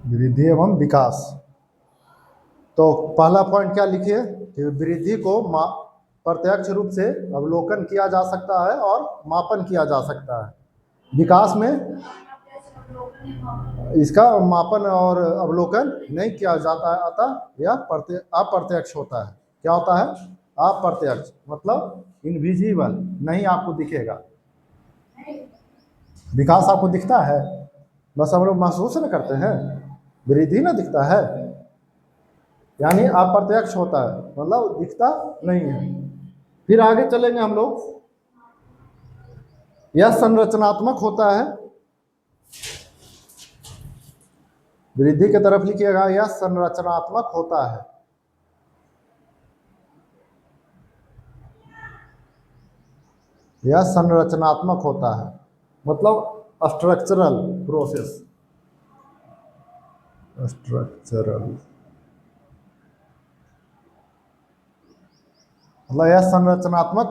वृद्धि एवं विकास। तो पहला पॉइंट क्या लिखिए कि वृद्धि को प्रत्यक्ष रूप से अवलोकन किया जा सकता है और मापन किया जा सकता है। विकास में इसका मापन और अवलोकन नहीं किया जाता है, अतः यह अप्रत्यक्ष होता है। क्या होता है? अप्रत्यक्ष, मतलब इनविजिबल, नहीं आपको दिखेगा। विकास आपको दिखता है, बस हम लोग महसूस न करते हैं, वृद्धि ना दिखता है, यानी अप्रत्यक्ष होता है, मतलब दिखता नहीं है। फिर आगे चलेंगे हम लोग। यह संरचनात्मक होता है। वृद्धि की तरफ लिखिएगा, यह संरचनात्मक होता है। यह संरचनात्मक होता है, मतलब स्ट्रक्चरल प्रोसेस। स्ट्रक्चरल मतलब यह संरचनात्मक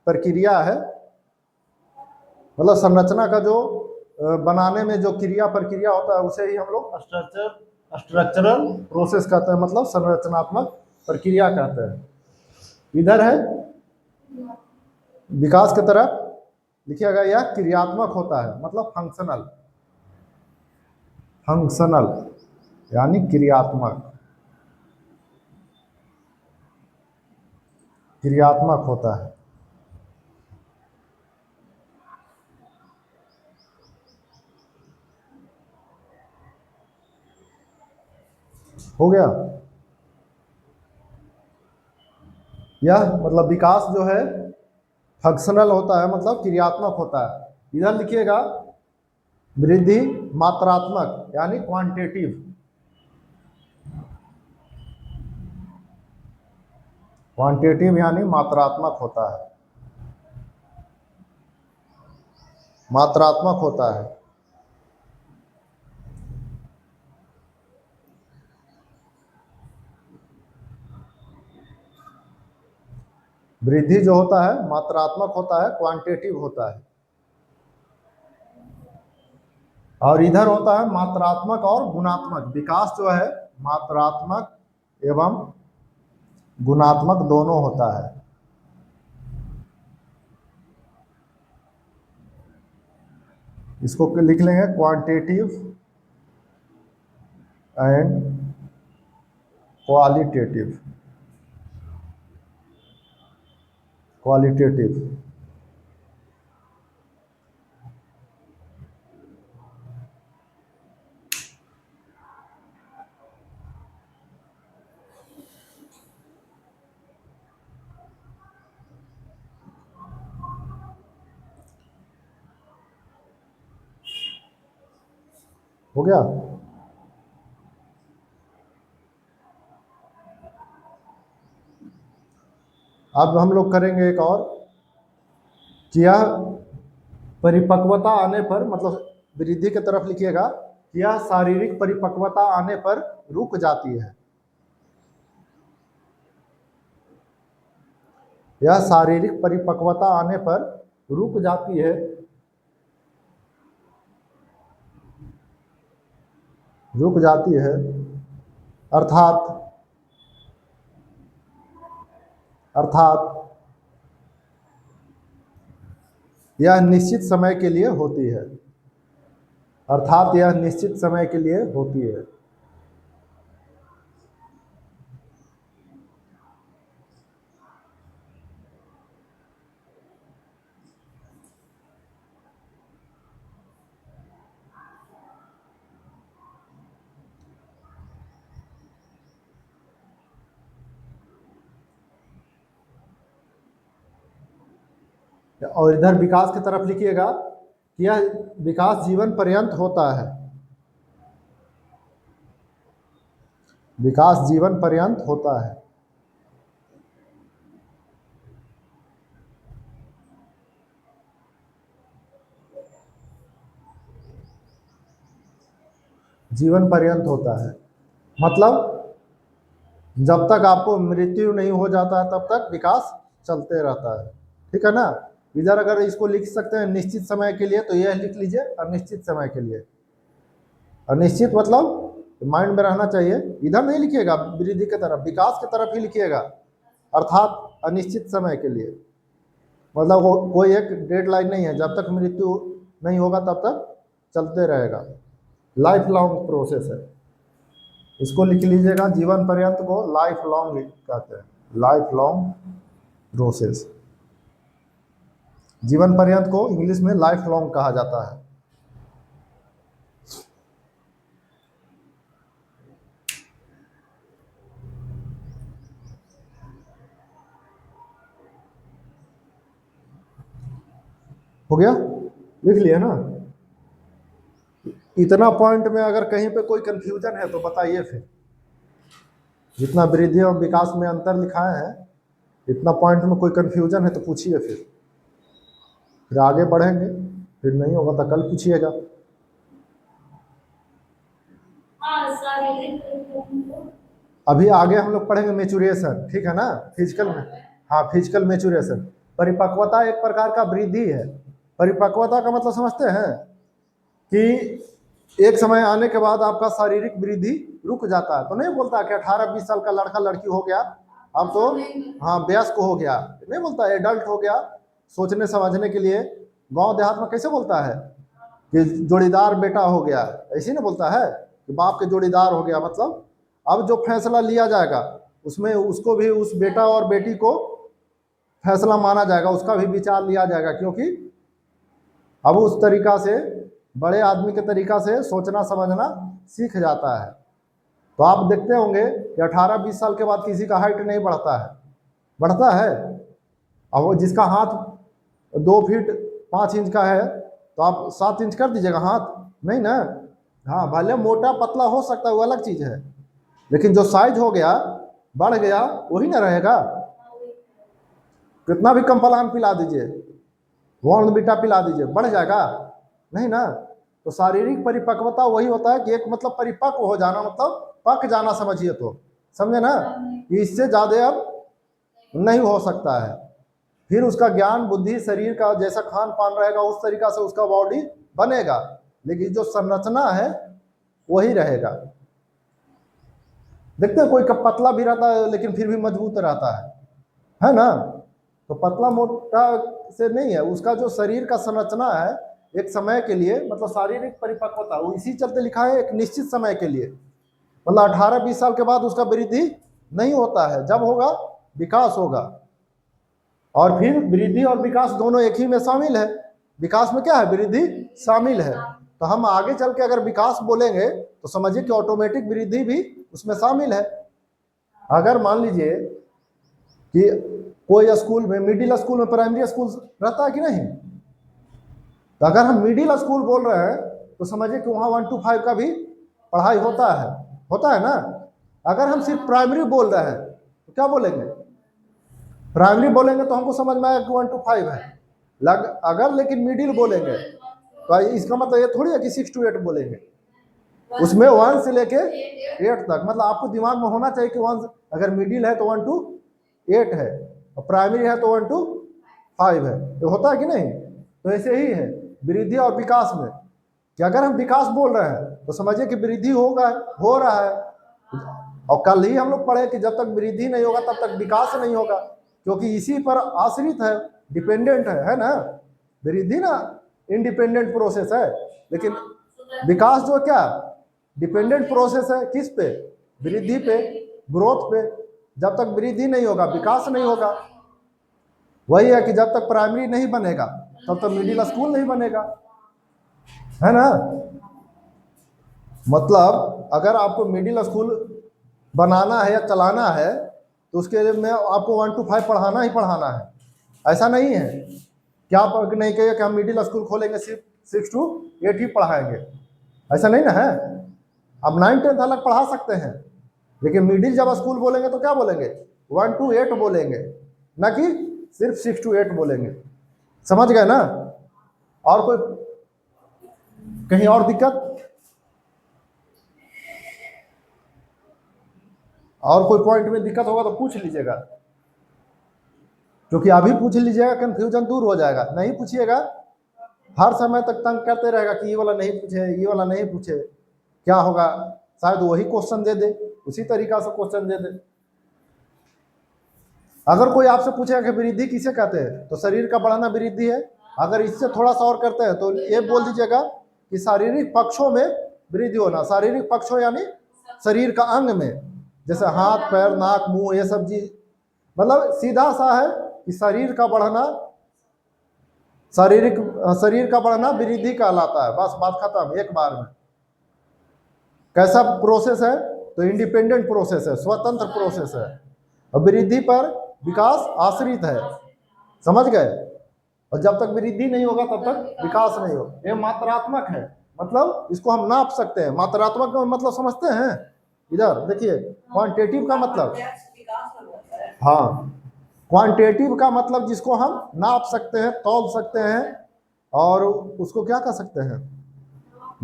प्रक्रिया है, मतलब संरचना का जो बनाने में जो क्रिया प्रक्रिया होता है उसे ही हम लोग स्ट्रक्चरल प्रोसेस कहते हैं, मतलब संरचनात्मक प्रक्रिया कहते हैं। इधर है विकास की तरफ लिखिएगा, यह क्रियात्मक होता है, मतलब फंक्शनल। फंक्शनल यानी क्रियात्मक, क्रियात्मक होता है। हो गया? यह मतलब विकास जो है फंक्शनल होता है, मतलब क्रियात्मक होता है। इधर लिखिएगा वृद्धि मात्रात्मक यानी क्वांटिटेटिव। क्वांटिटेटिव यानी मात्रात्मक होता है, मात्रात्मक होता है। वृद्धि जो होता है मात्रात्मक होता है, क्वांटिटेटिव होता है। और इधर होता है मात्रात्मक और गुणात्मक। विकास जो है मात्रात्मक एवं गुणात्मक दोनों होता है। इसको लिख लेंगे क्वांटिटेटिव एंड क्वालिटेटिव। क्वालिटेटिव हो गया? अब हम लोग करेंगे एक और, कि यह परिपक्वता आने पर, मतलब वृद्धि की तरफ लिखिएगा, यह शारीरिक परिपक्वता आने पर रुक जाती है। यह शारीरिक परिपक्वता आने पर रुक जाती है, रुक जाती है, अर्थात यह निश्चित समय के लिए होती है। अर्थात यह निश्चित समय के लिए होती है। और इधर विकास की तरफ लिखिएगा कि यह विकास जीवन पर्यंत होता है। विकास जीवन पर्यंत होता है। जीवन पर्यंत होता है, मतलब जब तक आपको मृत्यु नहीं हो जाता है तब तक विकास चलते रहता है। ठीक है ना? इधर अगर इसको लिख सकते हैं निश्चित समय के लिए, तो यह लिख लीजिए अनिश्चित समय के लिए। अनिश्चित मतलब माइंड में रहना चाहिए। इधर नहीं लिखिएगा वृद्धि की तरफ, विकास की तरफ ही लिखिएगा, अर्थात अनिश्चित समय के लिए। मतलब वो कोई एक डेडलाइन नहीं है, जब तक मृत्यु नहीं होगा तब तक चलते रहेगा, लाइफ लॉन्ग प्रोसेस है। इसको लिख लीजिएगा, जीवन पर्यंत को लाइफ लॉन्ग कहते हैं, लाइफ लॉन्ग प्रोसेस। जीवन पर्यंत को इंग्लिश में लाइफ लॉन्ग कहा जाता है। हो गया, लिख लिया ना? इतना पॉइंट में अगर कहीं पे कोई कंफ्यूजन है तो बताइए फिर। जितना वृद्धि और विकास में अंतर लिखाए हैं, इतना पॉइंट में कोई कंफ्यूजन है तो पूछिए, फिर आगे बढ़ेंगे। फिर नहीं होगा तो कल पूछिएगा। अभी आगे हम लोग पढ़ेंगे मेचुरेशन, ठीक है ना, फिजिकल में। हाँ, फिजिकल मेचुरेशन। परिपक्वता एक प्रकार का वृद्धि है। परिपक्वता का मतलब समझते हैं कि एक समय आने के बाद आपका शारीरिक वृद्धि रुक जाता है। तो नहीं बोलता कि 18-20 साल का लड़का लड़की हो गया, अब तो हाँ वयस्क हो गया, नहीं बोलता एडल्ट हो गया। सोचने समझने के लिए गांव देहात में कैसे बोलता है कि जोड़ीदार बेटा हो गया, ऐसे नहीं बोलता है कि बाप के जोड़ीदार हो गया। मतलब अब जो फैसला लिया जाएगा उसमें उसको भी, उस बेटा और बेटी को फैसला माना जाएगा, उसका भी विचार लिया जाएगा, क्योंकि अब उस तरीका से, बड़े आदमी के तरीका से सोचना समझना सीख जाता है। तो आप देखते होंगे कि 18-20 साल के बाद किसी का हाइट नहीं बढ़ता है, बढ़ता है? अब वो जिसका हाथ 2 फीट 5 इंच का है तो आप 7 इंच कर दीजिएगा हाथ, नहीं ना? हाँ, भले मोटा पतला हो सकता है, वो अलग चीज है, लेकिन जो साइज हो गया, बढ़ गया, वही ना रहेगा। कितना भी कम्पलान पिला दीजिए, बॉर्नविटा पिला दीजिए, बढ़ जाएगा? नहीं ना। तो शारीरिक परिपक्वता वही होता है कि एक मतलब परिपक्व हो जाना, मतलब पक जाना समझिए, तो समझे ना, कि इससे ज्यादा अब नहीं हो सकता है। फिर उसका ज्ञान बुद्धि शरीर का जैसा खान पान रहेगा उस तरीका से उसका बॉडी बनेगा, लेकिन जो संरचना है वही रहेगा। देखते हैं कोई पतला भी रहता है लेकिन फिर भी मजबूत रहता है ना? तो पतला मोटा से नहीं है, उसका जो शरीर का संरचना है एक समय के लिए, मतलब शारीरिक परिपक्वता, वो इसी चलते लिखा है एक निश्चित समय के लिए। मतलब 18-20 साल के बाद उसका वृद्धि नहीं होता है, जब होगा विकास होगा। और फिर वृद्धि और विकास दोनों एक ही में शामिल है। विकास में क्या है? वृद्धि शामिल है। तो हम आगे चल के अगर विकास बोलेंगे तो समझिए कि ऑटोमेटिक वृद्धि भी उसमें शामिल है। अगर मान लीजिए कि कोई स्कूल में, मिडिल स्कूल में प्राइमरी स्कूल रहता है कि नहीं, तो अगर हम मिडिल स्कूल बोल रहे हैं तो समझिए कि वहाँ 1 to 5 का भी पढ़ाई होता है ना। अगर हम सिर्फ प्राइमरी बोल रहे हैं तो क्या बोलेंगे? प्राइमरी बोलेंगे तो हमको समझ में आएगा कि 1 to 5 है। अगर लेकिन मिडिल बोलेंगे तो इसका मतलब ये थोड़ी है कि 6 to 8 बोलेंगे, उसमें 1 से लेके 8 तक। मतलब आपको दिमाग में होना चाहिए कि 1, अगर मिडिल है तो 1 to 8 है, और प्राइमरी है तो 1 to 5 है। तो होता है कि नहीं? तो ऐसे ही है वृद्धि और विकास में, कि अगर हम विकास बोल रहे हैं तो समझिए कि वृद्धि हो रहा है। और कल ही हम लोग पढ़े कि जब तक वृद्धि नहीं होगा तब तक विकास नहीं होगा, क्योंकि इसी पर आश्रित है, डिपेंडेंट है ना। वृद्धि ना इंडिपेंडेंट प्रोसेस है, लेकिन विकास जो क्या डिपेंडेंट प्रोसेस है, किस पे? वृद्धि पे, ग्रोथ पे। जब तक वृद्धि नहीं होगा विकास नहीं होगा। वही है कि जब तक प्राइमरी नहीं बनेगा तब तक मिडिल स्कूल नहीं बनेगा, है ना। मतलब अगर आपको मिडिल स्कूल बनाना है या चलाना है तो उसके लिए में आपको 1 to 5 पढ़ाना ही पढ़ाना है। ऐसा नहीं है कि आप नहीं कहिए कि हम मिडिल स्कूल खोलेंगे सिर्फ 6 to 8 ही पढ़ाएंगे, ऐसा नहीं ना है। आप 9-10 अलग पढ़ा सकते हैं, लेकिन मिडिल जब स्कूल बोलेंगे तो क्या बोलेंगे? 1 to 8 बोलेंगे, ना कि सिर्फ 6 to 8 बोलेंगे। समझ गए ना? और कोई कहीं और दिक्कत? और कोई पॉइंट में दिक्कत होगा तो पूछ लीजिएगा, क्योंकि अभी पूछ लीजिएगा कंफ्यूजन दूर हो जाएगा। नहीं पूछिएगा हर समय तक तंग करते रहेगा कि ये वाला नहीं पूछे, ये वाला नहीं पूछे, क्या होगा? शायद वही क्वेश्चन दे दे, उसी तरीका से क्वेश्चन दे दे। अगर कोई आपसे पूछेगा कि वृद्धि किसे कहते हैं, तो शरीर का बढ़ना वृद्धि है। अगर इससे थोड़ा सा और करते हैं तो ये बोल दीजिएगा कि शारीरिक पक्षों में वृद्धि होना। शारीरिक पक्षों यानी शरीर का अंग में, जैसे हाथ, पैर, नाक, मुंह, ये सब चीज, मतलब सीधा सा है कि शरीर का बढ़ना, शरीर का बढ़ना वृद्धि कहलाता है। बस बात खत्म एक बार में। कैसा प्रोसेस है? तो इंडिपेंडेंट प्रोसेस है, स्वतंत्र प्रोसेस है, और वृद्धि पर विकास आश्रित है। समझ गए? और जब तक वृद्धि नहीं होगा तब तक विकास नहीं होगा। ये मात्रात्मक है, मतलब इसको हम नाप सकते हैं। मात्रात्मक का मतलब समझते हैं? इधर देखिए, क्वांटिटेटिव का मतलब, हाँ, क्वांटिटेटिव का मतलब जिसको हम नाप सकते हैं, तौल सकते हैं, और उसको क्या कह सकते हैं?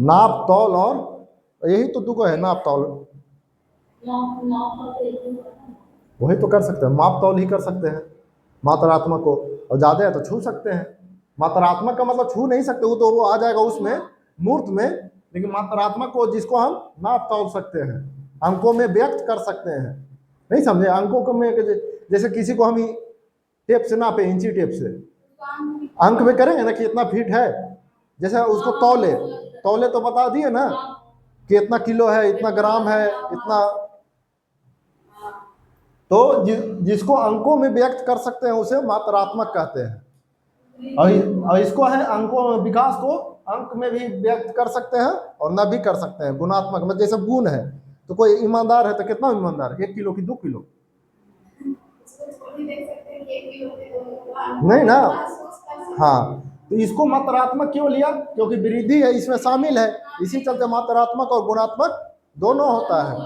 नाप, तौल, और यही तो दुगो है, नाप, तौल। वही तो कर सकते हैं, माप तौल ही कर सकते हैं मात्रात्मक को। और ज्यादा है तो छू सकते हैं। मात्रात्मक का मतलब छू नहीं सकते, वो तो वो आ जाएगा उसमें मूर्त में। लेकिन मात्रात्मक को जिसको हम नाप तौल सकते हैं, अंकों में व्यक्त कर सकते हैं। नहीं समझे? अंकों को में जैसे किसी को हम टेप से नापे, इंची टेप से अंक में करेंगे ना कि इतना फीट है, जैसे उसको तौले, तौले तो बता दिए ना कि इतना किलो है, इतना ग्राम है, इतना। तो जिसको अंकों में व्यक्त कर सकते हैं उसे मात्रात्मक कहते हैं। और इसको है अंकों, विकास को अंक में भी व्यक्त कर सकते हैं और न भी कर सकते हैं। गुणात्मक में जैसे गुण है, तो कोई ईमानदार है तो कितना ईमानदार है? 1 किलो की 2 किलो? नहीं ना। हाँ, तो इसको मात्रात्मक क्यों लिया? क्योंकि वृद्धि है इसमें शामिल है, इसी चलते मात्रात्मक और गुणात्मक दोनों होता है।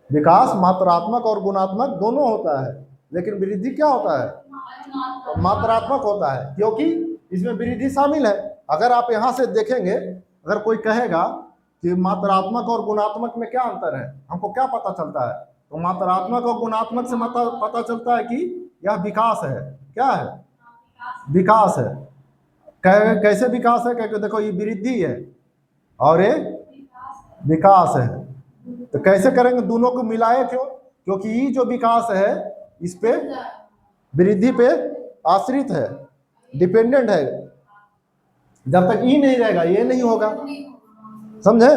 विकास मात्रात्मक और गुणात्मक दोनों होता है, लेकिन वृद्धि क्या होता है? मात्रात्मक होता है, क्योंकि इसमें वृद्धि शामिल है। अगर आप यहाँ से देखेंगे, अगर कोई कहेगा कि मात्रात्मक और गुणात्मक में क्या अंतर है, हमको क्या पता चलता है? तो मात्रात्मक और गुणात्मक से पता चलता है कि यह विकास है। क्या है? विकास है। कैसे विकास है? क्योंकि देखो ये वृद्धि है और ये विकास है। तो कैसे करेंगे? दोनों को मिलाए। क्यों? क्योंकि ये जो विकास है इस पे वृद्धि पे आश्रित है, डिपेंडेंट है। जब तक ई नहीं रहेगा ये नहीं होगा। समझे?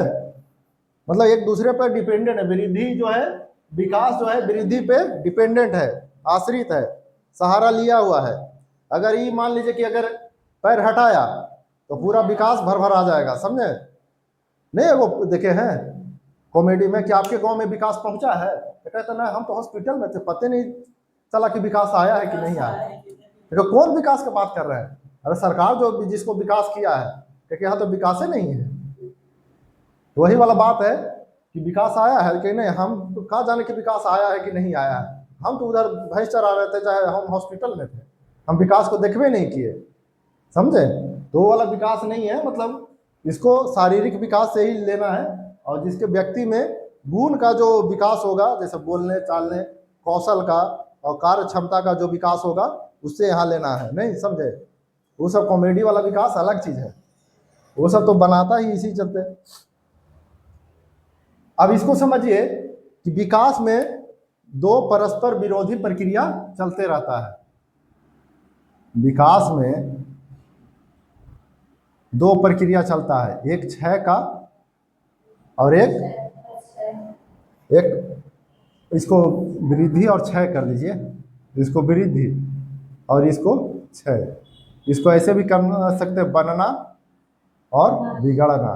मतलब एक दूसरे पर डिपेंडेंट है। वृद्धि जो है, विकास जो है, वृद्धि पे डिपेंडेंट है, आश्रित है, सहारा लिया हुआ है। अगर ये मान लीजिए कि अगर पैर हटाया तो पूरा विकास भर भर आ जाएगा। समझे? नहीं, वो देखे हैं कॉमेडी में कि आपके गांव में विकास पहुंचा है, तो कहते ना हम तो हॉस्पिटल में थे, पता नहीं चला कि विकास आया है कि नहीं आया। देखो कौन विकास की बात कर रहे हैं? अरे सरकार जो जिसको विकास किया है, क्योंकि यहाँ तो विकास ही नहीं है। तो वही वाला बात है कि विकास आया है कि नहीं, हम तो कहा जाने कि विकास आया है कि नहीं आया है। हम तो उधर भैंस चरा रहे थे, चाहे हम हॉस्पिटल में थे, हम विकास को देखबे नहीं किए। समझे? तो वो वाला विकास नहीं है। मतलब इसको शारीरिक विकास से ही लेना है, और जिसके व्यक्ति में गुण का जो विकास होगा, जैसे बोलने, चालने, कौशल का और कार्य क्षमता का जो विकास होगा, उससे यहाँ लेना है। नहीं समझे? वो सब कॉमेडी वाला विकास अलग चीज है, वो सब तो बनाता ही इसी चलते। अब इसको समझिए कि विकास में 2 परस्पर विरोधी प्रक्रिया चलते रहता है। विकास में 2 प्रक्रिया चलता है, एक क्षय का और एक इसको वृद्धि और क्षय कर लीजिए। इसको वृद्धि और इसको क्षय। इसको ऐसे भी कर सकते हैं, बनना और बिगड़ना।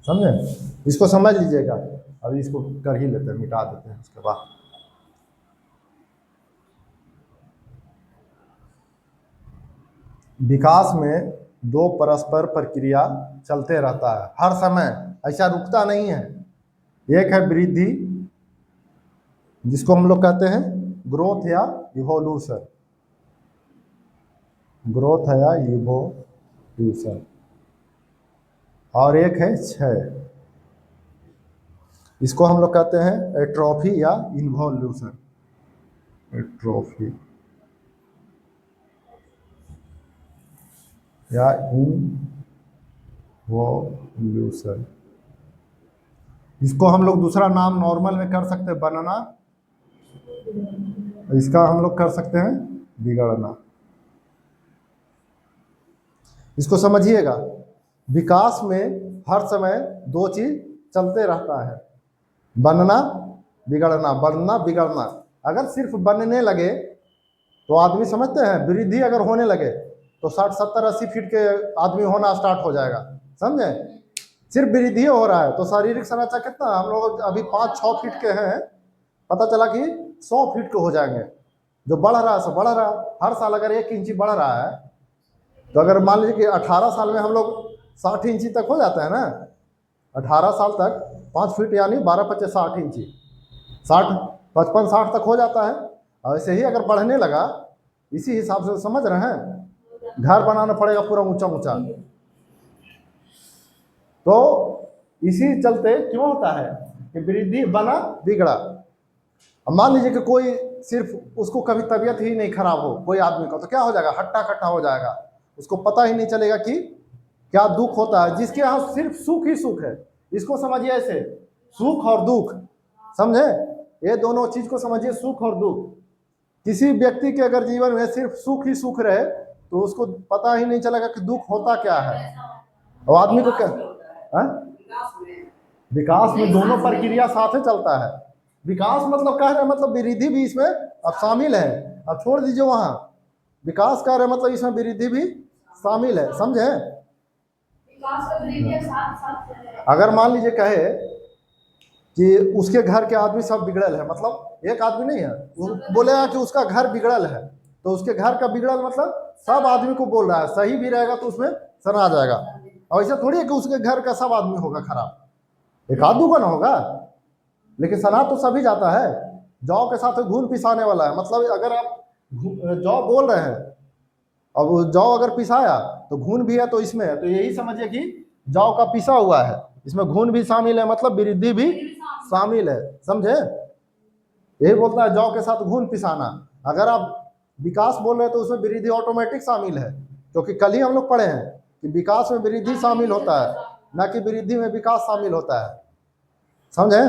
समझे? इसको समझ लीजिएगा। अभी इसको कर ही लेते हैं, मिटा देते हैं उसके बाद। विकास में 2 परस्पर प्रक्रिया चलते रहता है हर समय, ऐसा रुकता नहीं है। एक है वृद्धि, जिसको हम लोग कहते हैं ग्रोथ या इवोल्यूशन, ग्रोथ है या इवोल्यूशन, और एक है क्षय, इसको हम लोग कहते हैं एट्रोफी या इन्वोल्यूशन। एट्रोफी या इवोल्यूशन। इसको हम लोग दूसरा नाम नॉर्मल में कर सकते हैं बनना, इसका हम लोग कर सकते हैं बिगड़ना। इसको समझिएगा, विकास में हर समय दो चीज चलते रहता है, बनना बिगड़ना, बनना बिगड़ना। अगर सिर्फ बनने लगे तो आदमी समझते हैं, वृद्धि अगर होने लगे तो 60 70 80 फीट के आदमी होना स्टार्ट हो जाएगा, समझे। सिर्फ वृद्धि हो रहा है तो शारीरिक संरचना कितना, हम लोग अभी 5-6 फीट के हैं, पता चला कि 100 फीट के हो जाएंगे। जो बढ़ रहा है सो बढ़ रहा है, हर साल अगर 1 इंची बढ़ रहा है तो अगर मान लीजिए कि 18 साल में हम लोग 60 इंची तक हो जाता है ना, 18 साल तक 5 फीट यानी 12 × 5 = 60 इंची, 60 55 60 तक हो जाता है। और ऐसे ही अगर बढ़ने लगा, इसी हिसाब से समझ रहे हैं, घर बनाना पड़ेगा पूरा ऊंचा ऊंचा। तो इसी चलते क्यों होता है कि वृद्धि बना बिगड़ा। अब मान लीजिए कि कोई सिर्फ उसको कभी तबीयत ही नहीं खराब हो कोई आदमी का, तो क्या हो जाएगा, हट्टा कट्टा हो जाएगा, उसको पता ही नहीं चलेगा कि क्या दुख होता है। जिसके यहाँ सिर्फ सुख ही सुख है, इसको समझिए ऐसे, सुख और दुख, समझे, ये दोनों चीज को समझिए, सुख और दुख। किसी व्यक्ति के अगर जीवन में सिर्फ सुख ही सुख रहे तो उसको पता ही नहीं चलेगा कि दुख होता क्या है। और आदमी को क्या विकास में दोनों प्रक्रिया साथ ही चलता है। विकास मतलब कह रहे हैं, मतलब वृद्धि भी इसमें अब शामिल है। अब छोड़ दीजिए वहां, विकास कह रहे हैं मतलब इसमें वृद्धि भी शामिल है, समझे। अगर मान लीजिए कहे कि उसके घर के आदमी सब बिगड़ल है, मतलब एक आदमी नहीं है, वो बोलेगा कि उसका घर बिगड़ल है, तो उसके घर का बिगड़ल मतलब सब आदमी को बोल रहा है, सही भी रहेगा तो उसमें सना जाएगा। और ऐसा थोड़ी है कि उसके घर का सब आदमी होगा खराब, एक आदमी का ना होगा, लेकिन सना तो सभी जाता है। जौ के साथ घून पिसाने वाला है, मतलब अगर आप जौ बोल रहे हैं, अब जौ अगर पिसाया तो घून भी है, तो इसमें है, तो यही समझिए कि जौ का पिसा हुआ है, इसमें घून भी शामिल है, मतलब वृद्धि भी शामिल है, समझे। यही बोलता है जौ के साथ घून पिसाना। अगर आप विकास बोल रहे हैं तो उसमें वृद्धि ऑटोमेटिक शामिल है, क्योंकि कल ही हम लोग पढ़े हैं कि विकास में वृद्धि शामिल होता है, ना कि वृद्धि में विकास शामिल होता है, समझे।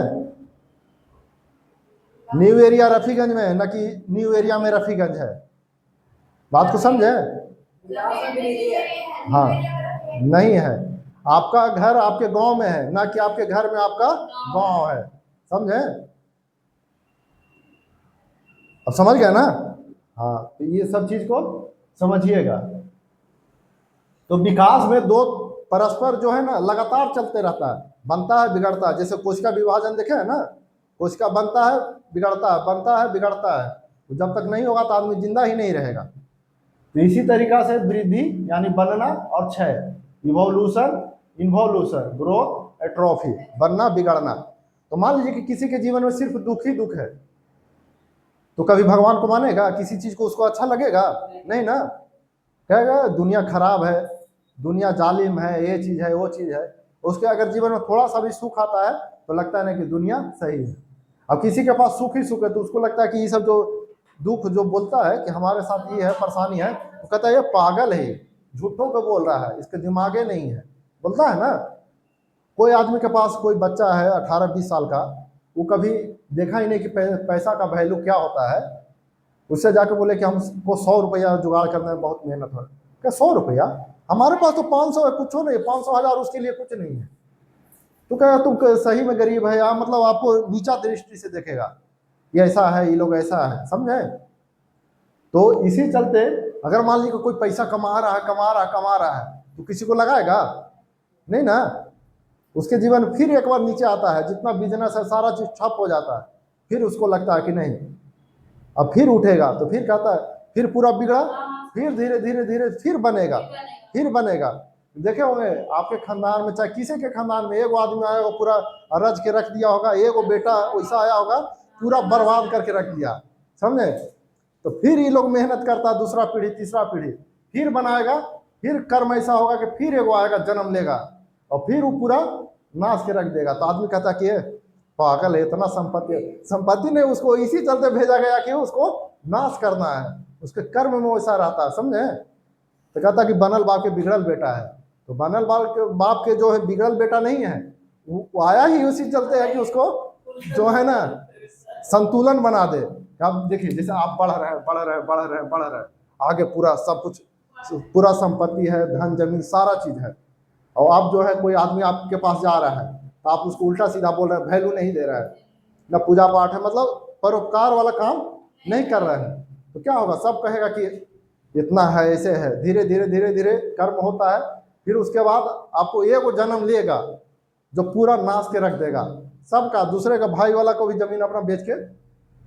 न्यू एरिया रफीगंज में है, ना कि न्यू एरिया में रफीगंज है, बात को समझे। हाँ, नहीं है, आपका घर आपके गांव में है, ना कि आपके घर में आपका गांव है, समझे। अब समझ गया ना। हाँ, तो ये सब चीज को समझिएगा। तो विकास में दो परस्पर जो है ना लगातार चलते रहता है, बनता है बिगड़ता है। जैसे कोशिका विभाजन देखे है ना, कोशिका बनता है बिगड़ता है, बनता है बिगड़ता है, तो जब तक नहीं होगा तो आदमी जिंदा ही नहीं रहेगा। तो इसी तरीका से वृद्धि यानी बनना और क्षय, इवोल्यूशन इन्वोल्यूशन, ग्रोथ एट्रोफी, बनना बिगड़ना। तो मान लीजिए कि किसी के जीवन में सिर्फ दुख ही दुख है, तो कभी भगवान को मानेगा, किसी चीज को उसको अच्छा लगेगा नहीं ना, कहेगा दुनिया खराब है, दुनिया जालिम है, ये चीज है वो चीज है। उसके अगर जीवन में थोड़ा सा भी सुख आता है तो लगता है ना कि दुनिया सही है। अब किसी के पास सुख ही सुख है तो उसको लगता है कि ये सब जो दुख जो बोलता है कि हमारे साथ ये है परेशानी है, तो कहता है ये पागल है, झूठों को बोल रहा है, इसके दिमागे नहीं है, बोलता है ना। कोई आदमी के पास कोई बच्चा है 18-20 साल का, वो कभी देखा ही नहीं कि पैसा का वैल्यू क्या होता है, उससे जाके बोले कि हमको 100 रुपया जुगाड़ करने में बहुत मेहनत हो। क्या 100 रुपया, हमारे पास तो 500 है, कुछ नहीं, 500 1000 उसके लिए कुछ नहीं है। तो क्या तुम सही में गरीब है, या मतलब आपको नीचा दृष्टि से देखेगा, ये ऐसा है, ये लोग ऐसा है, समझे। तो इसी चलते अगर मान लीजिए कोई पैसा कमा रहा है कमा रहा है तो किसी को लगाएगा नहीं ना, उसके जीवन फिर एक बार नीचे आता है, जितना बिजनेस है सारा चीज ठप हो जाता है, फिर उसको लगता है कि नहीं अब फिर उठेगा, तो फिर कहता है फिर पूरा बिगड़ा, फिर धीरे धीरे धीरे फिर बनेगा। देखे होंगे आपके खानदान में, चाहे किसी के खानदान में, एक आदमी आया होगा पूरा रज के रख दिया होगा, एक बेटा वैसा आया होगा पूरा बर्बाद करके रख दिया, समझे। तो फिर ये लोग मेहनत करता है, दूसरा पीढ़ी तीसरा पीढ़ी फिर बनाएगा, फिर कर्म ऐसा होगा कि फिर एगो आएगा जन्म लेगा और फिर वो पूरा नाश के रख देगा। तो आदमी कहता कि पागल है, इतना संपत्ति ने उसको इसी चलते भेजा गया कि उसको नाश करना है, उसके कर्म में वैसा रहता है, समझे। तो कहता कि बनल बाप के बिगड़ल बेटा है, तो बनल बाप के जो है बिगड़ल बेटा नहीं है, वो आया ही उसी चलते है कि उसको जो है ना संतुलन बना दे। अब देखिए जैसे आप बढ़ रहे हैं बढ़ रहे हैं बढ़ रहे हैं बढ़ रहे हैं, आगे पूरा सब कुछ, पूरा संपत्ति है, धन जमीन सारा चीज है, और अब जो है कोई आदमी आपके पास जा रहा है तो आप उसको उल्टा सीधा बोल रहे हैं, वैल्यू नहीं दे रहा है, ना पूजा पाठ है, मतलब परोपकार वाला काम नहीं कर रहे हैं, तो क्या होगा? सब कहेगा कि इतना है, ऐसे है। धीरे धीरे धीरे धीरे कर्म होता है, फिर उसके बाद आपको एक वो जन्म लेगा जो पूरा नाश के रख देगा सबका, दूसरे का भाई वाला को भी जमीन अपना बेच के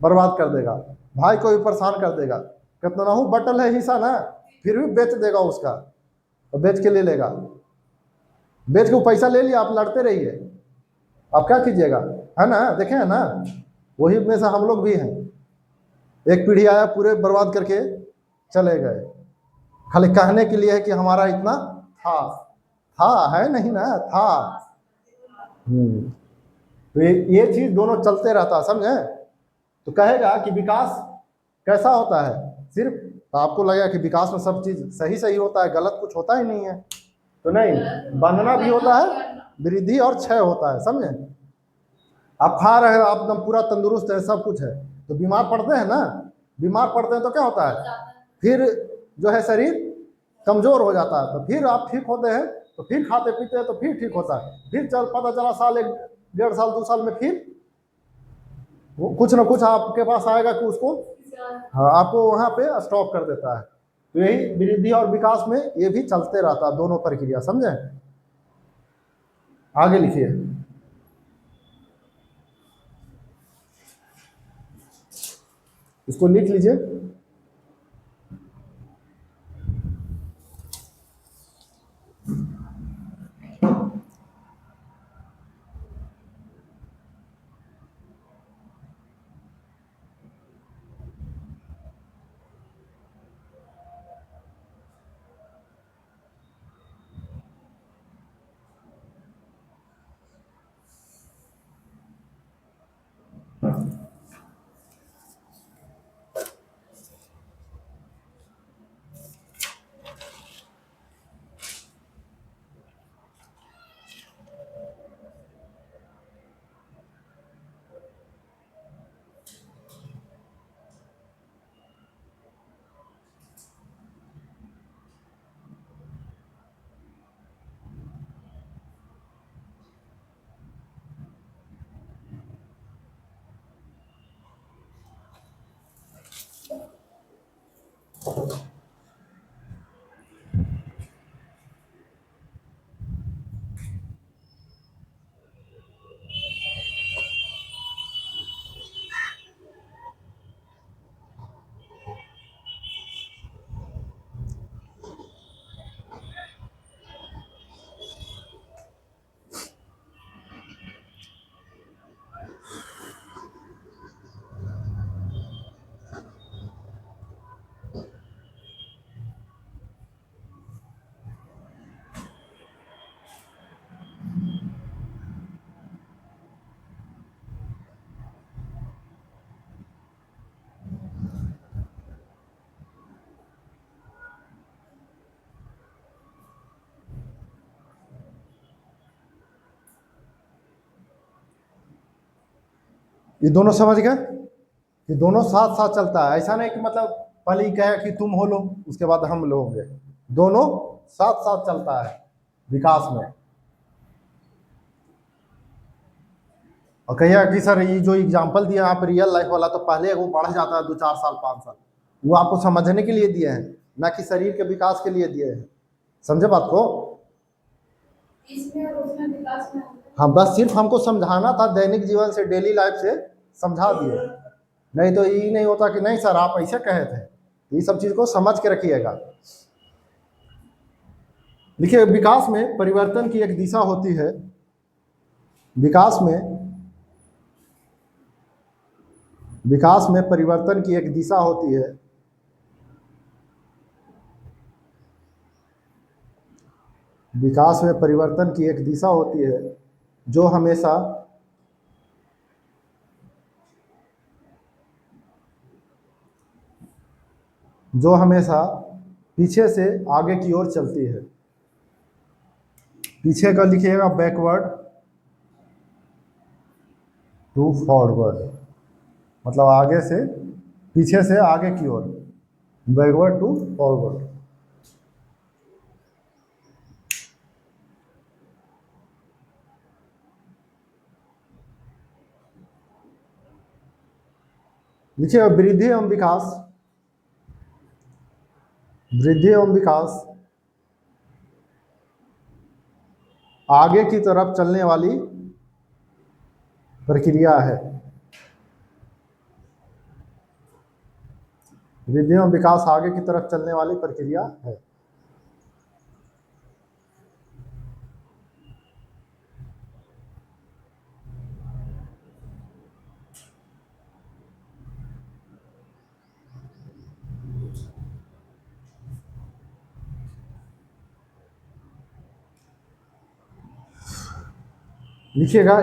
बर्बाद कर देगा, भाई को भी परेशान कर देगा, कितना हूँ बटल है हिस्सा ना, फिर भी बेच देगा उसका, और बेच के ले लेगा, बेच के वो पैसा ले लिया, आप लड़ते रहिए, आप क्या कीजिएगा? है ना, देखे है ना, वही में से हम लोग भी हैं। एक पीढ़ी आया पूरे बर्बाद करके चले गए, खाली कहने के लिए है कि हमारा इतना था है नहीं ना, था। तो ये चीज दोनों चलते रहता, समझे? तो कहेगा कि विकास कैसा होता है, सिर्फ तो आपको लगेगा कि विकास में सब चीज सही सही होता है, गलत कुछ होता ही नहीं है, तो नहीं, बनना भी होता है, वृद्धि और क्षय होता है, समझे? आप खा रहे हो, आप एकदम पूरा तंदुरुस्त है, सब कुछ है, तो बीमार पड़ते हैं ना, बीमार पड़ते हैं तो क्या होता है, फिर जो है शरीर कमजोर हो जाता है, तो फिर आप ठीक होते हैं, तो फिर खाते पीते हैं तो फिर ठीक होता है, फिर पता चला साल, 1.5 साल 2 साल में फिर कुछ ना कुछ आपके पास आएगा कि उसको, हाँ, आपको वहां पे स्टॉप कर देता है। तो यही वृद्धि और विकास में ये भी चलते रहता है, दोनों प्रक्रिया, समझे? आगे लिखिए। इसको लिख लीजिए। ये दोनों समझ गए कि दोनों साथ साथ चलता है, ऐसा नहीं कि मतलब पहले ही कहे कि तुम हो लो उसके बाद हम लोगे, दोनों साथ साथ चलता है विकास में। और कहिए कि सर ये जो एग्जाम्पल दिया आप रियल लाइफ वाला, तो पहले वो बढ़ जाता है 2-4 साल 5 साल, वो आपको समझने के लिए दिए हैं, ना कि शरीर के विकास के लिए दिए हैं, समझे बात को? इसमें और उसमें विकास में हाँ, बस सिर्फ हमको समझाना था, दैनिक जीवन से, डेली लाइफ से समझा दिए, नहीं तो ये नहीं होता कि नहीं सर आप ऐसे कहे थे, ये सब चीज को समझ के रखिएगा। देखिए विकास में परिवर्तन की एक दिशा होती है, विकास में परिवर्तन की एक दिशा होती है, विकास में परिवर्तन की एक दिशा होती है जो हमेशा पीछे से आगे की ओर चलती है। पीछे का लिखिएगा बैकवर्ड टू फॉरवर्ड, मतलब आगे से, पीछे से आगे की ओर, बैकवर्ड टू फॉरवर्ड। लिखिए वृद्धि एवं विकास, वृद्धि एवं विकास आगे की तरफ चलने वाली प्रक्रिया है। वृद्धि एवं विकास आगे की तरफ चलने वाली प्रक्रिया है। लिखिएगा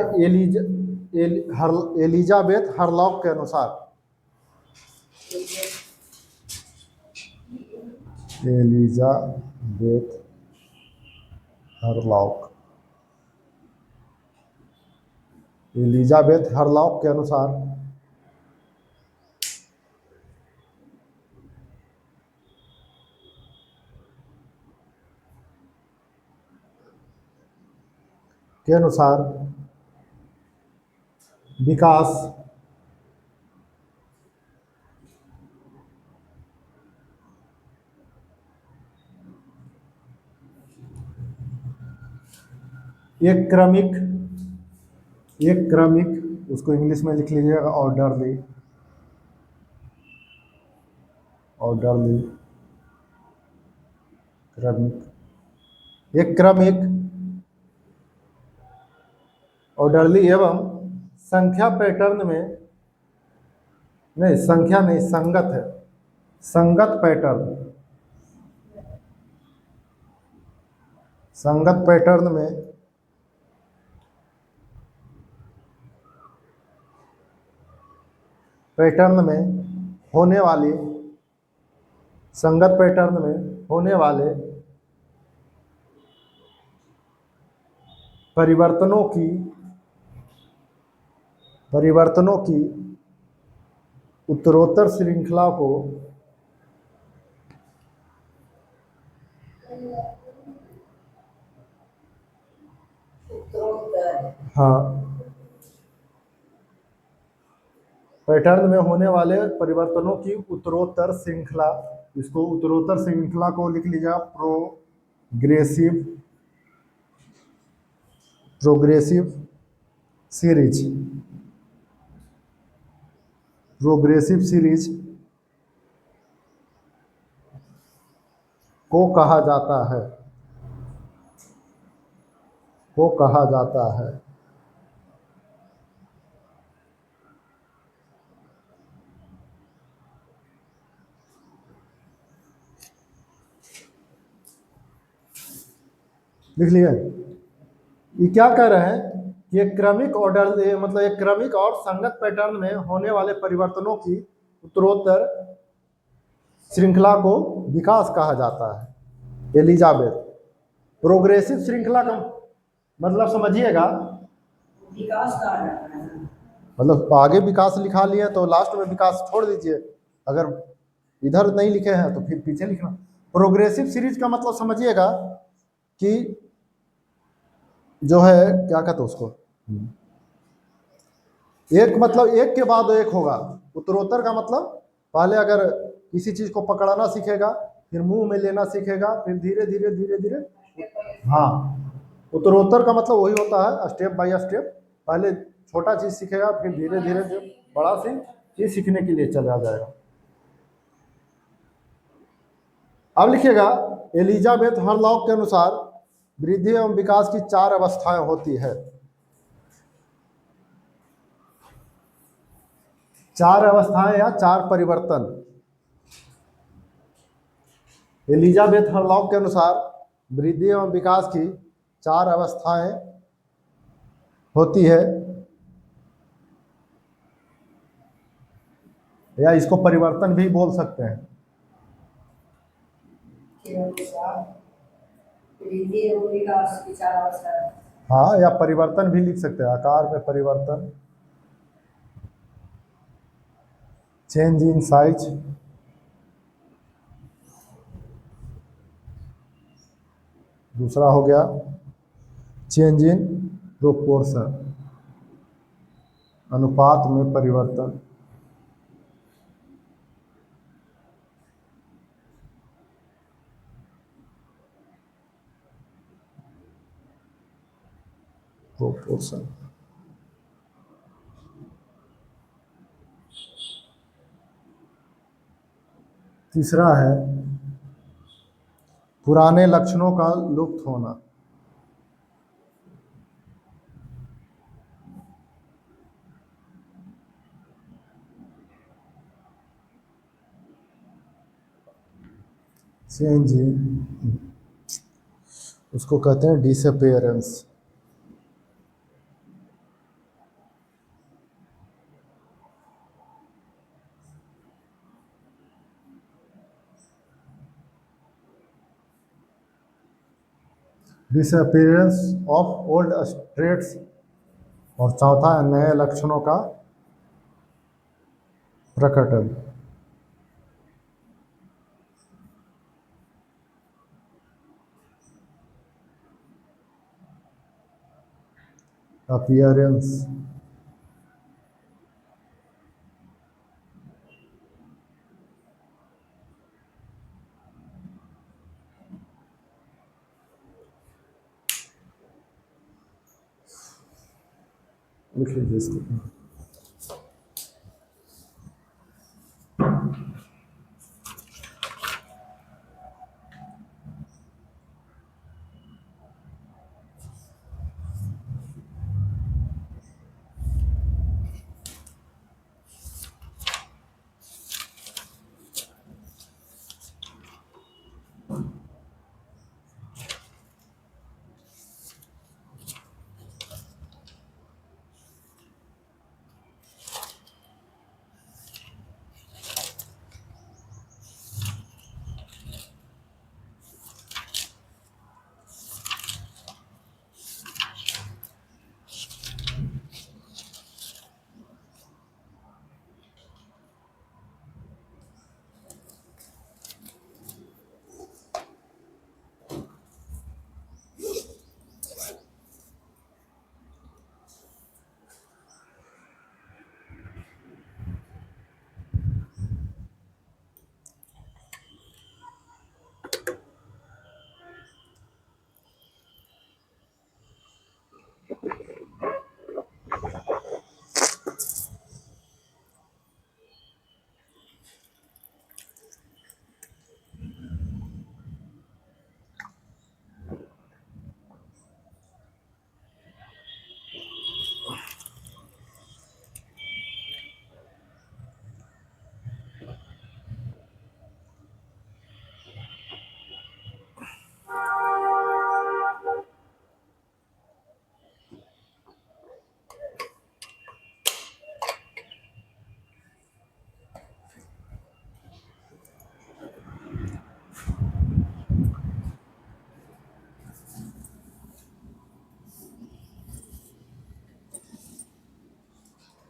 एलिजाबेथ हरलॉक के अनुसार, एलिजाबेथ हरलॉक, एलिजाबेथ हरलॉक के अनुसार विकास एक क्रमिक, उसको इंग्लिश में लिख लीजिएगा ऑर्डरली, ऑर्डरली क्रमिक, एक क्रमिक ऑर्डरली एवं संख्या पैटर्न में, नहीं संख्या नहीं, संगत है, संगत पैटर्न, संगत पैटर्न में होने वाली, संगत पैटर्न में होने वाले परिवर्तनों की उत्तरोत्तर श्रृंखला को हाँ, पैटर्न में होने वाले परिवर्तनों की उत्तरोत्तर श्रृंखला, इसको उत्तरोत्तर श्रृंखला को लिख लीजिएगा प्रोग्रेसिव सीरीज, प्रोग्रेसिव सीरीज को कहा जाता है, को कहा जाता है। लिख लिए? ये क्या कह रहे हैं कि एक क्रमिक ऑर्डर, मतलब एक क्रमिक और संगत पैटर्न में होने वाले परिवर्तनों की उत्तरोत्तर श्रृंखला को विकास कहा जाता है। एलिजाबेथ, प्रोग्रेसिव श्रृंखला का मतलब समझिएगा, विकास कहा जाता है, मतलब आगे विकास लिखा लिए तो लास्ट में विकास छोड़ दीजिए, अगर इधर नहीं लिखे हैं तो फिर पीछे लिखना। प्रोग्रेसिव सीरीज का मतलब समझिएगा कि जो है क्या कहते हैं उसको, एक मतलब एक के बाद एक होगा। उत्तरोत्तर का मतलब पहले अगर किसी चीज को पकड़ना सीखेगा, फिर मुंह में लेना सीखेगा, फिर धीरे धीरे धीरे धीरे, हाँ, उत्तरोत्तर का मतलब वही होता है, स्टेप बाय स्टेप, पहले छोटा चीज सीखेगा, फिर धीरे धीरे बड़ा सी चीज सीखने के लिए चला जाएगा। अब लिखिएगा एलिजाबेथ हरलॉक के अनुसार वृद्धि एवं विकास की 4 अवस्थाएं होती है। 4 अवस्थाएं या 4 परिवर्तन। एलिजाबेथ हरलॉक के अनुसार वृद्धि एवं विकास की 4 अवस्थाएं होती है, या इसको परिवर्तन भी बोल सकते हैं। वृद्धि एवं विकास की चार अवस्था। हाँ, या परिवर्तन भी लिख सकते हैं, आकार में परिवर्तन, चेंज इन साइज। दूसरा हो गया चेंज इन प्रोपोर्शन, अनुपात में परिवर्तन। प्रोपोर्शन। तीसरा है पुराने लक्षणों का लुप्त होना। चेंज इन, उसको कहते हैं disappearance. Disappearance of old trades. और चौथा है नए लक्षणों का प्रकटन। अपीयरेंस। लिख लीजिए इसको।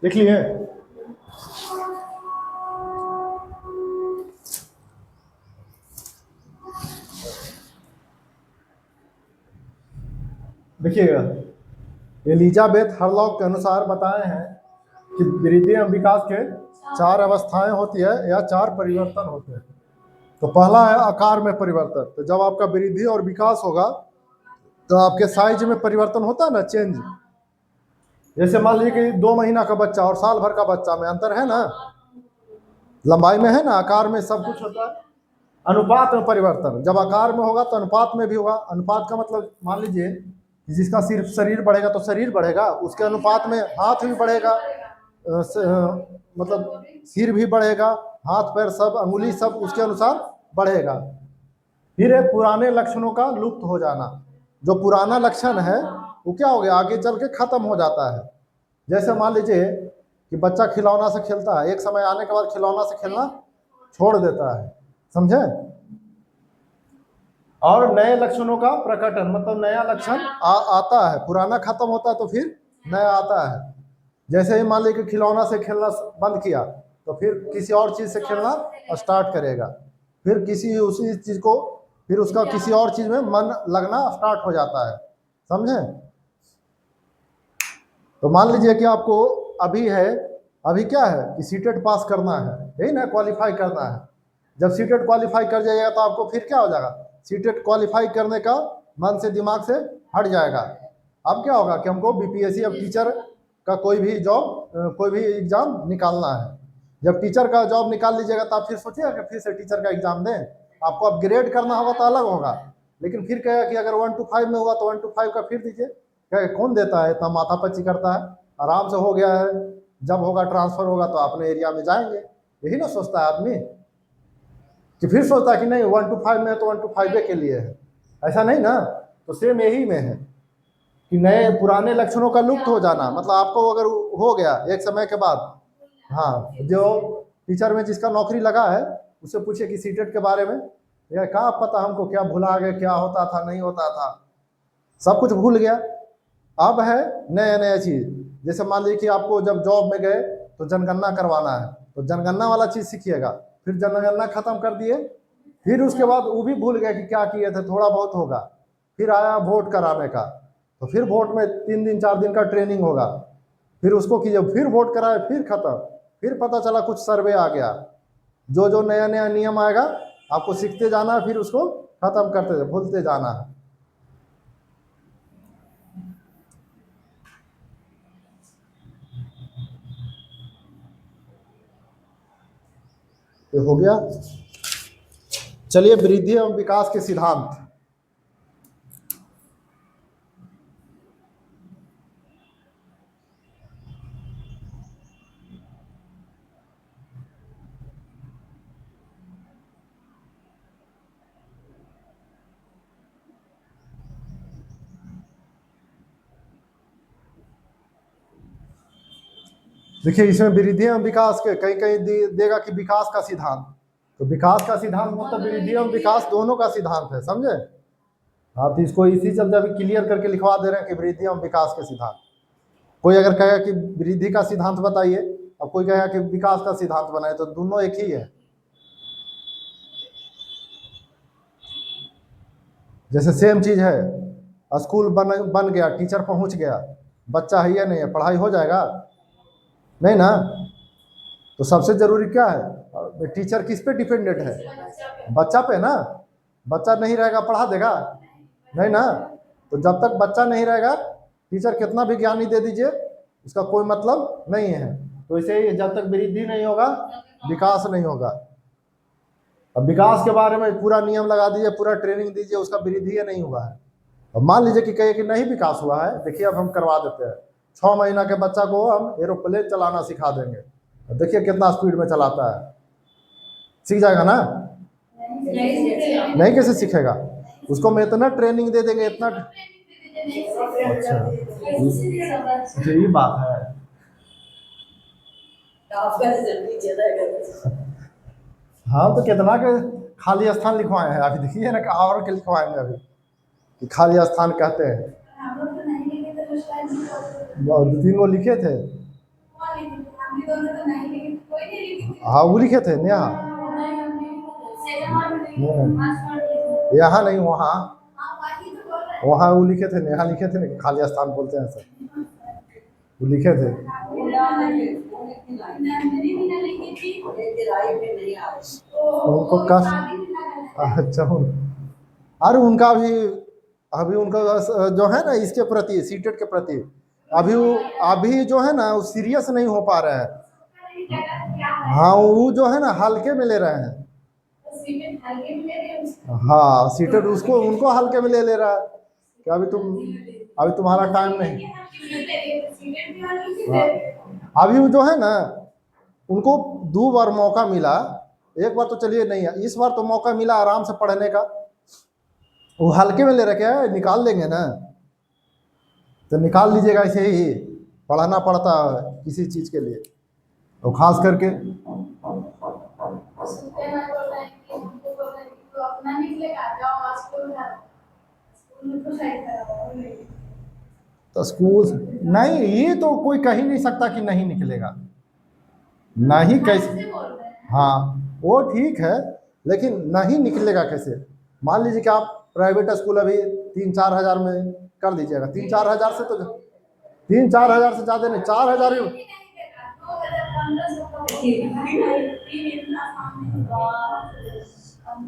लिख लिए। देखिएगा, एलिजाबेथ हरलॉक के अनुसार बताए हैं कि वृद्धि एवं विकास के चार अवस्थाएं होती है या चार परिवर्तन होते हैं। तो पहला है आकार में परिवर्तन। तो जब आपका वृद्धि और विकास होगा तो आपके साइज में परिवर्तन होता है ना, चेंज। जैसे मान लीजिए कि 2 महीना का बच्चा और साल भर का बच्चा में अंतर है ना, लंबाई में है ना, आकार में सब कुछ होता है। अनुपात में परिवर्तन, जब आकार में होगा तो अनुपात में भी होगा। अनुपात का मतलब मान लीजिए जिसका सिर्फ शरीर बढ़ेगा तो शरीर बढ़ेगा, उसके अनुपात में हाथ भी बढ़ेगा, मतलब सिर भी बढ़ेगा, हाथ पैर सब, अंगुली सब उसके अनुसार बढ़ेगा। फिर है पुराने लक्षणों का लुप्त हो जाना। जो पुराना लक्षण है वो क्या हो गया, आगे चल के खत्म हो जाता है। जैसे मान लीजिए कि बच्चा खिलौना से खेलता है, एक समय आने के बाद खिलौना से खेलना छोड़ देता है, समझे। और नए लक्षणों का प्रकटन, मतलब नया लक्षण आता है, पुराना खत्म होता है तो फिर नया आता है। जैसे ही मान लीजिए कि खिलौना से खेलना बंद किया तो फिर किसी और चीज से खेलना स्टार्ट करेगा, फिर किसी उसी चीज को, फिर उसका किसी और चीज में मन लगना स्टार्ट हो जाता है, समझे। तो मान लीजिए कि आपको अभी क्या है कि सीटेट पास करना है, यही ना, क्वालिफाई करना है। जब सीटेट क्वालिफाई कर जाइएगा तो आपको फिर क्या हो जाएगा, सीटेट क्वालिफाई करने का मन से दिमाग से हट जाएगा। अब क्या होगा कि हमको बीपीएससी अब टीचर का कोई भी जॉब, कोई भी एग्जाम निकालना है। जब टीचर का जॉब निकाल लीजिएगा तो आप फिर सोचिएगा कि फिर से टीचर का एग्जाम दें। आपको अपग्रेड करना होगा तो अलग होगा, लेकिन फिर कहेगा कि अगर 1 to 5 में हुआ तो 1 to 5 का फिर दीजिए। क्या कौन देता है, इतना माथापच्ची करता है, आराम से हो गया है, जब होगा ट्रांसफर होगा तो अपने एरिया में जाएंगे, यही ना सोचता है आदमी। कि फिर सोचता है कि नहीं 1 to 5 में है तो 1 to 5 के लिए है, ऐसा नहीं ना। तो सेम यही में है कि नए पुराने लक्षणों का लुप्त हो जाना, मतलब आपको अगर हो गया एक समय के बाद, हाँ, जो टीचर में जिसका नौकरी लगा है उससे पूछे कि सीटेट के बारे में, या कहाँ पता हमको, क्या भुला गए, क्या होता था नहीं होता था, सब कुछ भूल गया। अब है नया नया चीज, जैसे मान लीजिए कि आपको जब जॉब में गए तो जनगणना करवाना है, तो जनगणना वाला चीज सीखिएगा, फिर जनगणना खत्म कर दिए, फिर उसके बाद वो भी भूल गए कि क्या किए थे, थोड़ा बहुत होगा। फिर आया वोट कराने का, तो फिर वोट में 3 दिन 4 दिन का ट्रेनिंग होगा, फिर उसको कीजिए, फिर वोट कराए, फिर खत्म, फिर पता चला कुछ सर्वे आ गया। जो जो नया नया नियम आएगा आपको सीखते जाना है, फिर उसको खत्म करते भूलते जाना है। ये हो गया। चलिए, वृद्धि एवं विकास के सिद्धांत। देखिए, इसमें वृद्धि एवं विकास के कहीं कहीं देगा कि विकास का सिद्धांत, तो विकास का सिद्धांत मतलब वृद्धि एवं विकास दोनों का सिद्धांत है, समझे। हाँ, तो इसको इसी चलते अभी क्लियर करके लिखवा दे रहे हैं कि वृद्धि एवं विकास के सिद्धांत। कोई अगर कहेगा कि वृद्धि का सिद्धांत बताइए, अब कोई कहेगा कि विकास का सिद्धांत बनाए, तो दोनों एक ही है। जैसे सेम चीज है, स्कूल बन गया, टीचर पहुंच गया, बच्चा है या नहीं है, पढ़ाई हो जाएगा नहीं ना। तो सबसे जरूरी क्या है, टीचर किस पे डिपेंडेंट है, बच्चा पे ना। बच्चा नहीं रहेगा पढ़ा देगा नहीं ना। तो जब तक बच्चा नहीं रहेगा, टीचर कितना भी ज्ञानी दे दीजिए उसका कोई मतलब नहीं है। तो इसे जब तक वृद्धि नहीं होगा विकास नहीं होगा। अब विकास के बारे में पूरा नियम लगा दीजिए, पूरा ट्रेनिंग दीजिए, उसका वृद्धि नहीं हुआ है। अब मान लीजिए कि कहिए कि नहीं विकास हुआ है, देखिए अब हम करवा देते हैं, 6 महीना के बच्चा को हम एरोप्लेन चलाना सिखा देंगे, देखिए कितना स्पीड में चलाता है, सीख जाएगा ना। नहीं कैसे सीखेगा, उसको मैं इतना ट्रेनिंग दे देंगे, इतना। अच्छा, ये बात है। हाँ, तो कितना के खाली स्थान लिखवाए हैं अभी, देखिए ना, और के लिखवाएंगे अभी कि खाली स्थान कहते हैं। 2-3 वो लिखे थे। हाँ, वो लिखे थे नेहा, यहाँ नहीं, वहाँ वहाँ वो लिखे थे, नेहा लिखे थे ना, खाली स्थान बोलते हैं सर, वो लिखे थे। उनको कष्ट, अच्छा, अरे उनका भी, अभी उनका जो है ना इसके प्रति, सीटेट के प्रति, अभी जो है ना वो सीरियस नहीं हो पा रहे हैं। हाँ, वो जो है ना हल्के में ले रहे हैं। हाँ, सीटेट उसको उनको हल्के में ले रहा है कि अभी तुम्हारा टाइम नहीं। हाँ, अभी वो जो है ना उनको 2 बार मौका मिला, एक बार तो चलिए नहीं है, इस बार तो मौका मिला आराम से पढ़ने का, वो हल्के में ले रखे है, निकाल लेंगे ना, तो निकाल लीजिएगा, ऐसे ही पढ़ाना पड़ता है किसी चीज के लिए, तो खास करके उनको साइड करा नहीं। तो स्कूल नहीं, ये तो कोई कह ही नहीं सकता कि नहीं निकलेगा, नहीं कैसे। से बोल रहे हैं। हाँ वो ठीक है, लेकिन नहीं निकलेगा कैसे। मान लीजिए कि आप प्राइवेट स्कूल अभी 3-4 हज़ार में कर दीजिएगा, 3-4 हज़ार से तो 3-4 हज़ार से ज़्यादा नहीं, 4 हज़ार ही।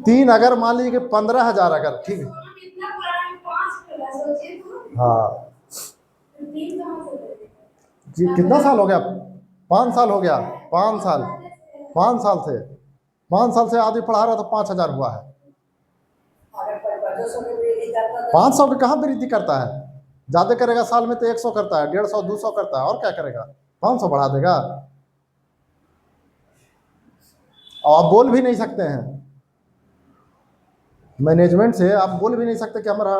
3 अगर मान लीजिए कि 15 हज़ार अगर ठीक है। हाँ जी, कितना साल हो गया? 5 साल हो गया, 5 साल, 5 साल से 5 साल से आदमी पढ़ा रहा तो 5 हज़ार हुआ है। 500 की कहाँ वृद्धि करता है, ज्यादा करेगा साल में तो 100 करता है, 150, 200 करता है, और क्या करेगा, 500 बढ़ा देगा। और आप बोल भी नहीं सकते हैं, मैनेजमेंट से आप बोल भी नहीं सकते कि हमारा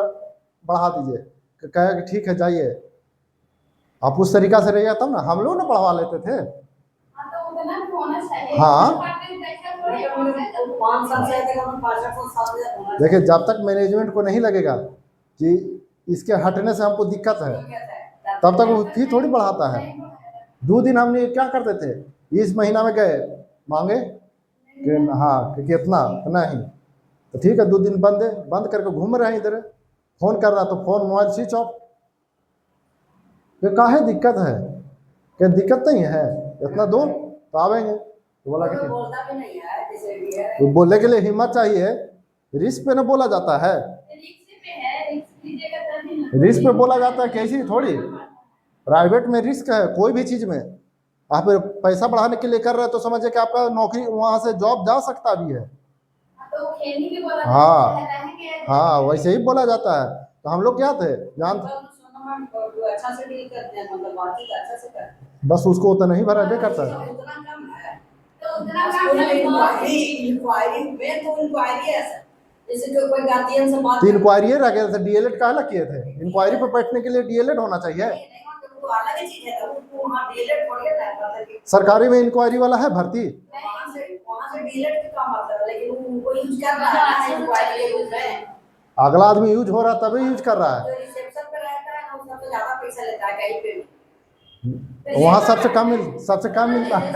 बढ़ा दीजिए, कहे कि ठीक है जाइए। आप उस तरीका से रहिए तब ना, हम लोग ना पढ़वा लेते थे। हाँ देखिए, जब तक मैनेजमेंट को नहीं लगेगा कि इसके हटने से हमको दिक्कत है, तब तक वो फी थोड़ी बढ़ाता है। 2 दिन हमने क्या करते थे, इस महीना में गए मांगे कि हाँ कि कितना इतना ही, तो ठीक है 2 दिन बंद करके घूम रहे हैं इधर, फोन कर रहा तो फोन मोबाइल स्विच ऑफ। काहे दिक्कत है, क्या दिक्कत नहीं है, इतना दूर तो आवेंगे। तो बोला कि बोलता भी नहीं है, जैसे भी है। तो बोलने के लिए हिम्मत चाहिए, रिस्क पे ना बोला जाता है, रिस्क पे बोला जाता है, कैसी थोड़ी। प्राइवेट में रिस्क है कोई भी चीज में, आप पैसा बढ़ाने के लिए कर रहे हैं तो समझिए कि आपका नौकरी वहां से जॉब जा सकता भी है। हाँ हाँ वैसे ही बोला जाता है। तो हम लोग क्या थे अच्छा से डील करते हैं, मतलब बातचीत अच्छा से करते हैं। बस उसको उतना नहीं भरा करता है। उतना कम है तो उतना इंक्वायरी में तो इंक्वायरी है सर, जैसे कि कोई गार्जियन से बात, तो इंक्वायरी रह गया, डीएलएड काहे ला किए थे, इंक्वायरी पे बैठने के लिए डीएलएड होना चाहिए। वो अलग ही चीज है, वो वहां डीएलएड थोड़ी है, सरकारी में इंक्वायरी वाला है भर्ती, वहां से डीएलएड का मतलब है, लेकिन वो उनको यूज कर रहा है इंक्वायरी के रूप में। अगला आदमी यूज हो रहा तभी यूज कर रहा है, जो रिसेप्शन पे रहता है ना वो सबसे ज्यादा पैसा लेता है कहीं पे भी। वहाँ सबसे कम मिलता है।